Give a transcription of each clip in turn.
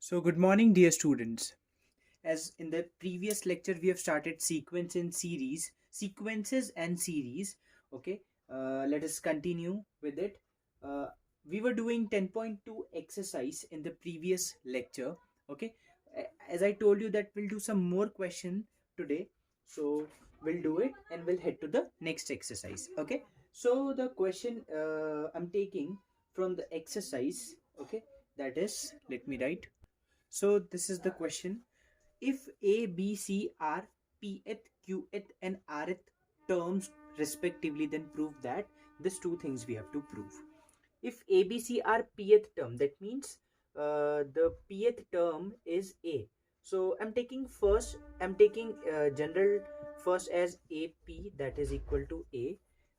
So, good morning, dear students. As in the previous lecture, we have started sequences and series. Okay, let us continue with it. Uh, we were doing 10.2 exercise in the previous lecture. Okay, as I told you that we'll do some more question today. So, we'll do it and we'll head to the next exercise. Okay, so the question I'm taking from the exercise. Okay, that is, let me write. So this is the question. If A, B, C are Pth, Qth and Rth terms respectively, then prove that these two things we have to prove. If A, B, C are Pth term, that means the Pth term is A. So I'm taking general first as AP, that is equal to A.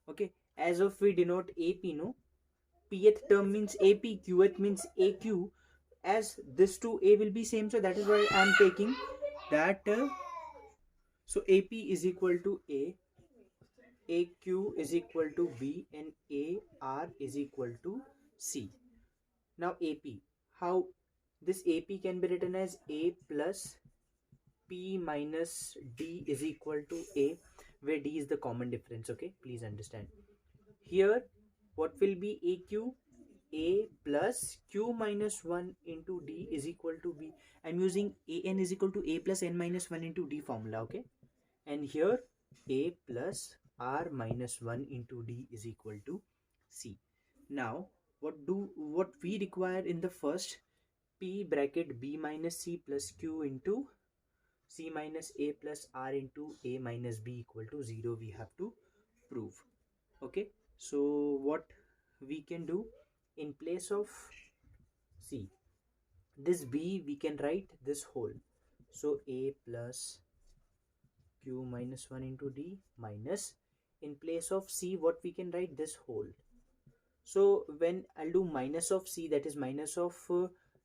Okay, as of we denote AP, no? Pth term means AP, Qth means AQ, as this two A will be same, so that is why I am taking that. So AP is equal to A, AQ is equal to B, and AR is equal to C. Now AP, how this AP can be written as A plus P minus D is equal to A, where D is the common difference. Okay, please understand. Here, what will be AQ? A plus Q minus 1 into D is equal to B. I'm using AN is equal to A plus N minus 1 into D formula, okay? And here A plus R minus 1 into D is equal to C. Now, what we require in the first, P bracket B minus C plus Q into C minus A plus R into A minus B equal to 0 we have to prove. Okay, so what we can do, in place of C, this B we can write this whole. So A plus Q minus 1 into D minus, in place of C what we can write this whole. So when I'll do minus of C, that is minus of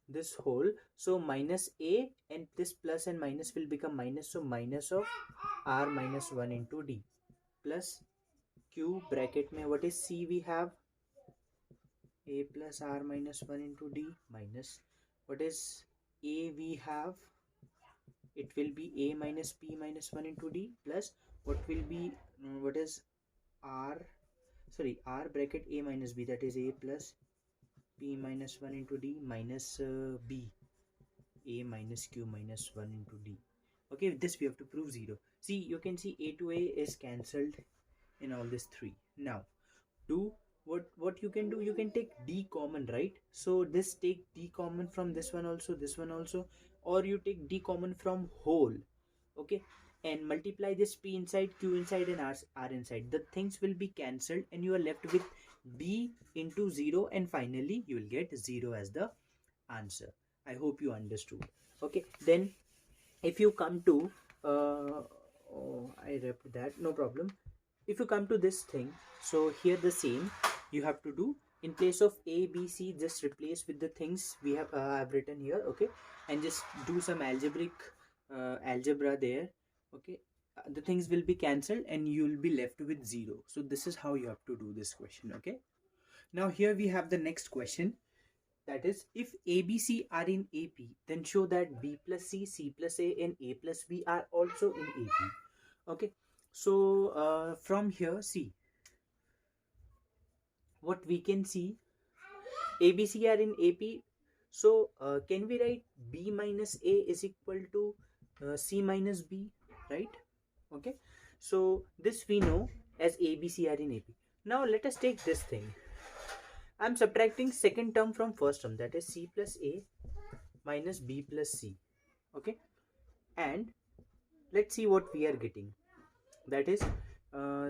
this whole, so minus A and this plus and minus will become minus, so minus of R minus 1 into D plus Q bracket mein what is C we have, A plus R minus 1 into D minus what is A we have, it will be A minus P minus 1 into D plus what will be what is R, sorry, R bracket A minus B, that is A plus P minus 1 into D minus B, A minus Q minus 1 into D. Okay, with this we have to prove 0. See, you can see A to A is cancelled in all these three. Now do what you can do, you can take D common, right? So this take D common from this one also, or you take D common from whole. Okay, and multiply this P inside, Q inside, and R inside. The things will be cancelled and you are left with D into 0, and finally you will get 0 as the answer. I hope you understood. Okay, then if you come to I read that, no problem. If you come to this thing, so here the same you have to do, in place of A, B, C, just replace with the things we have I've written here. Okay, and just do some algebra there. Okay, the things will be cancelled and you will be left with 0. So this is how you have to do this question. Okay, now here we have the next question, that is, if ABC are in AP, then show that B plus C, C plus A, and A plus B are also in AP. Okay, so from here, see, what we can see, ABC are in AP. So can we write B minus A is equal to C minus B, right? Okay, so this we know as ABC are in AP. Now let us take this thing. I'm subtracting second term from first term, that is C plus A minus B plus C. Okay, and let's see what we are getting, that is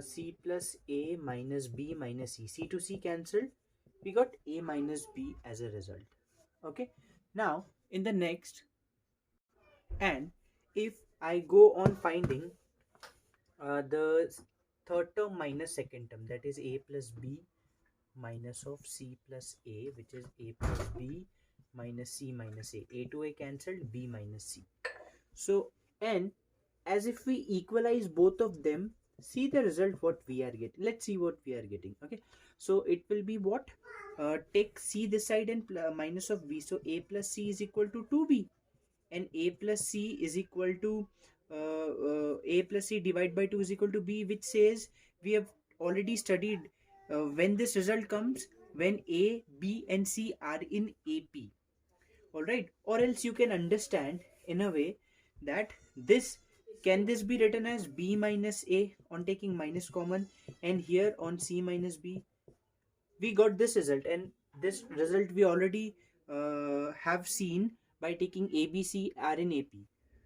C plus A minus B minus C. C to C cancelled, we got A minus B as a result. Okay, now in the next, and if I go on finding the third term minus second term, that is A plus B minus of C plus A, which is A plus B minus C minus A to A cancelled, B minus C. So, and as if we equalize both of them, see the result what we are getting. Let's see what we are getting. Okay, So it will be what? Take c this side and minus of b. So a plus c is equal to 2b, and a plus c is equal to a plus c divided by 2 is equal to b, which says we have already studied when this result comes when a, b and c are in AP. All right, or else you can understand in a way that this can this be written as b minus a on taking minus common, and here on c minus b we got this result, and this result we already have seen by taking ABC are in AP.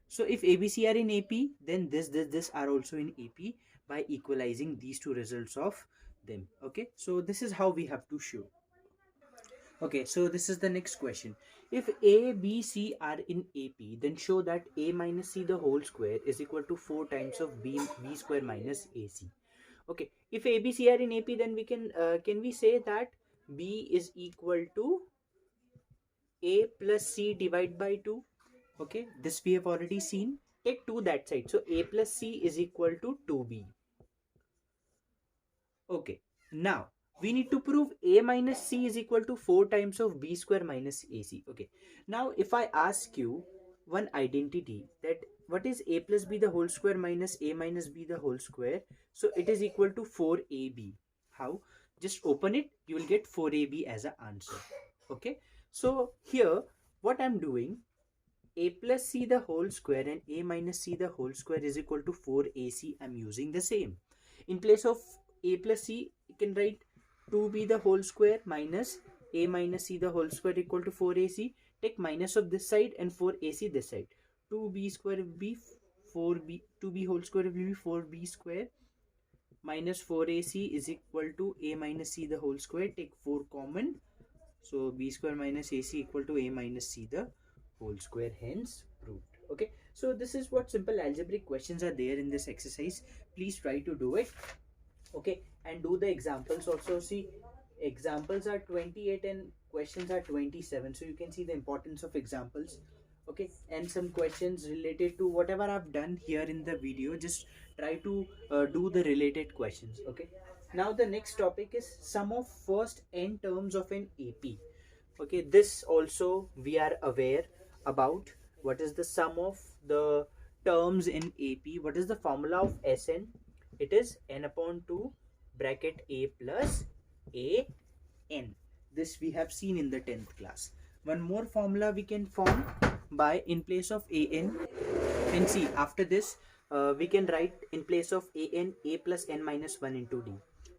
So if ABC are in AP, then this are also in AP by equalizing these two results of them. Okay, so this is how we have to show. Okay, so this is the next question. If A, B, C are in AP, then show that A minus C the whole square is equal to 4 times of B square minus AC. Okay, if A, B, C are in AP, then we can we say that B is equal to A plus C divided by 2. Okay, this we have already seen. Take 2 that side. So A plus C is equal to 2B. Okay, now we need to prove A minus C is equal to 4 times of B square minus AC. Okay, now if I ask you one identity, that what is A plus B the whole square minus A minus B the whole square, so it is equal to 4AB. How? Just open it, you will get 4AB as an answer. Okay, so here what I'm doing, A plus C the whole square and A minus C the whole square is equal to 4AC. I'm using the same. In place of A plus C, you can write 2B the whole square minus A minus C the whole square equal to 4AC. Take minus of this side and 4AC this side. 2B square will be 4B, 2B whole square will be 4B square minus 4AC is equal to A minus C the whole square. Take 4 common. So B square minus AC equal to A minus C the whole square, hence proved. Okay, so this is what simple algebraic questions are there in this exercise. Please try to do it. Okay, and do the examples also. See, examples are 28 and questions are 27, so you can see the importance of examples. Okay, and some questions related to whatever I've done here in the video, just try to do the related questions. Okay, now the next topic is sum of first n terms of an AP. Okay, this also we are aware about what is the sum of the terms in AP. What is the formula of Sn? It is n upon 2 bracket a plus a n. This we have seen in the 10th class. One more formula we can form by in place of an, and see after this we can write in place of an a plus n minus 1 into d.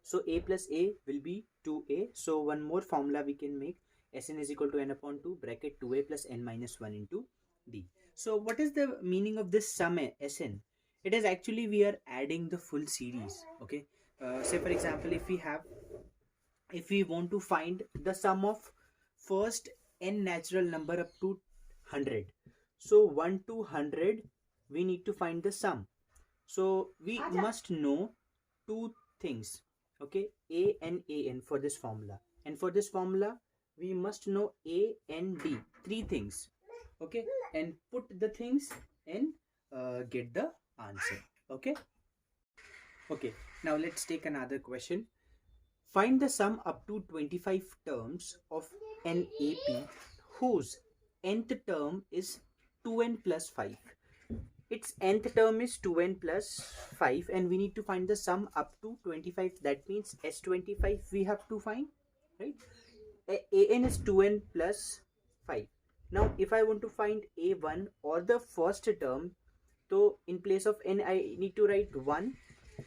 So a plus a will be 2a. So one more formula we can make, Sn is equal to n upon 2 bracket 2a plus n minus 1 into d. So what is the meaning of this sum Sn? It is actually we are adding the full series. Okay, say for example, if we want to find the sum of first n natural number up to 100, so 1 to 100 we need to find the sum. So we must know two things. Okay, a and an for this formula, and for this formula we must know a and d, three things. Okay, and put the things and get the answer. Okay, now let's take another question. Find the sum up to 25 terms of an AP whose nth term is 2n plus 5. Its nth term is 2n plus 5, and we need to find the sum up to 25. That means S25 we have to find, right? An is 2n plus 5. Now if I want to find A1 or the first term, so in place of n I need to write 1.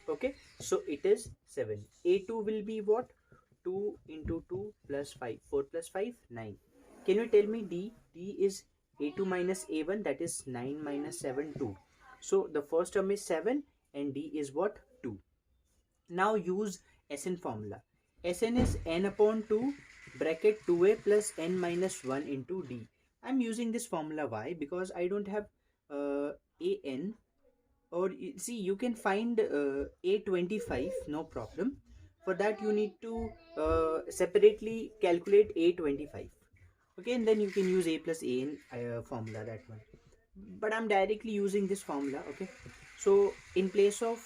Okay, so it is 7. A2 will be what? 2 into 2 plus 5. 4 plus 5, 9. Can you tell me D? D is A2 minus A1, that is 9 minus 7, 2. So the first term is 7 and D is what? 2. Now use Sn formula. Sn is n upon 2 bracket 2a plus n minus 1 into D. I'm using this formula. Why? Because I don't have an, or see you can find A25, no problem. For that you need to separately calculate A25. Okay, and then you can use a plus an formula, that one, but I'm directly using this formula. Okay, so in place of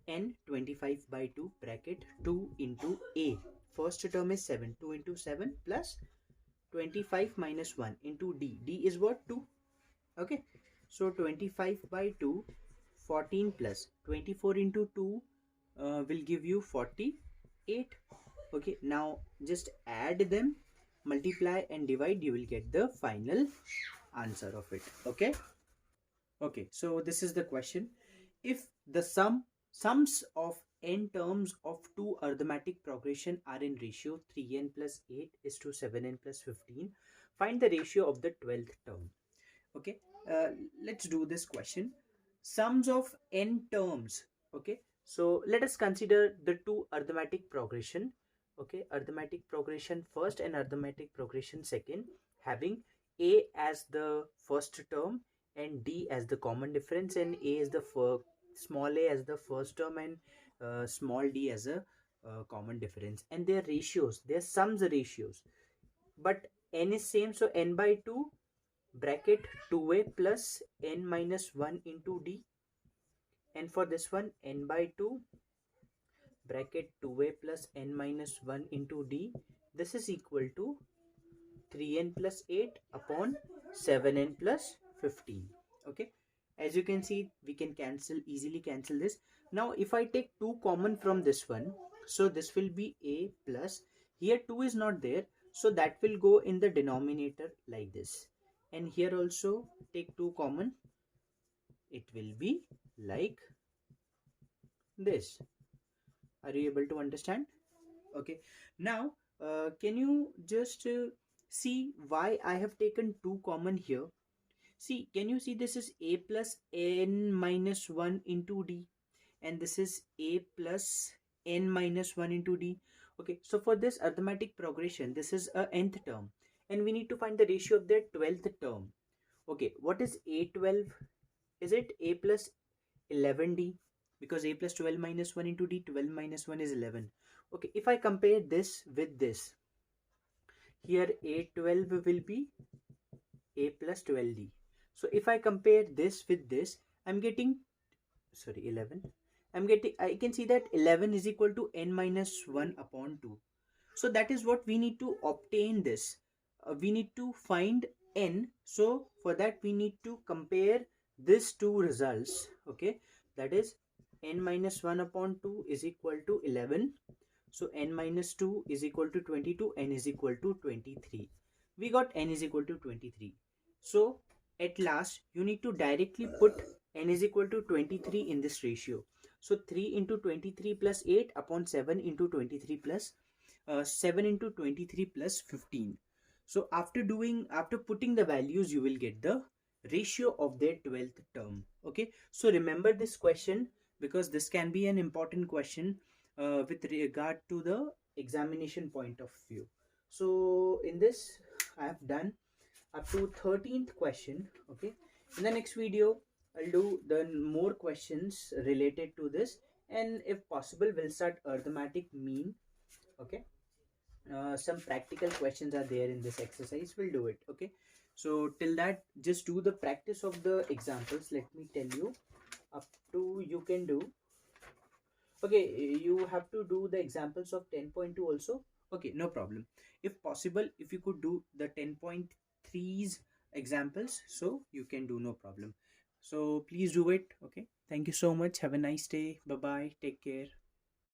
n 25 by 2 bracket 2 into a. First term is 7. 2 into 7 plus 25 minus 1 into d. D is what? 2. Okay. So 25 by 2, 14 plus 24 into 2 will give you 48. Okay. Now just add them, multiply and divide. You will get the final answer of it. Okay. Okay, so this is the question. If the sums of n terms of two arithmetic progression are in ratio 3n plus 8 is to 7n plus 15, find the ratio of the 12th term. Okay, uh, let's do this question. Sums of n terms. Okay, so let us consider the two arithmetic progression. Okay, arithmetic progression first and arithmetic progression second, having a as the first term and d as the common difference, and a is the small a as the first term, and small d as a common difference, and their ratios, their sums ratios. But n is same, so n by 2 bracket 2a plus n minus 1 into d, and for this one n by 2 bracket 2a plus n minus 1 into d, this is equal to 3n plus 8 upon 7n plus 15. Okay, as you can see, we can easily cancel this. Now if I take 2 common from this one, so this will be a plus, here 2 is not there, so that will go in the denominator like this, and here also take 2 common, it will be like this. Are you able to understand? Okay, now can you just see why I have taken 2 common here? See, can you see this is a plus n minus 1 into d, and this is a plus n minus 1 into d. Okay, so for this arithmetic progression, this is a nth term, and we need to find the ratio of their 12th term. Okay, what is a12? Is it a plus 11d? Because a plus 12 minus 1 into d, 12 minus 1 is 11. Okay, if I compare this with this, here a12 will be a plus 12d. So if I compare this with this, I'm getting, sorry, 11. I can see that 11 is equal to n minus 1 upon 2. So that is what we need to obtain this. We need to find n. So for that we need to compare these two results. Okay, that is n minus 1 upon 2 is equal to 11. So n minus 2 is equal to 22, n is equal to 23. We got n is equal to 23. So at last you need to directly put n is equal to 23 in this ratio. So 3 into 23 plus 8 upon 7 into 23 plus 7 into 23 plus 15. So after putting the values, you will get the ratio of their 12th term. Okay, so remember this question, because this can be an important question with regard to the examination point of view. So in this I have done up to 13th question. Okay, in the next video I'll do the more questions related to this, and if possible we'll start arithmetic mean. Okay, some practical questions are there in this exercise, we'll do it. Okay, so till that, just do the practice of the examples. Let me tell you, up to you can do. Okay, you have to do the examples of 10.2 also. Okay, no problem. If possible, if you could do the 10.3's examples, so you can do, no problem. So please do it. Okay, thank you so much. Have a nice day. Bye bye, take care.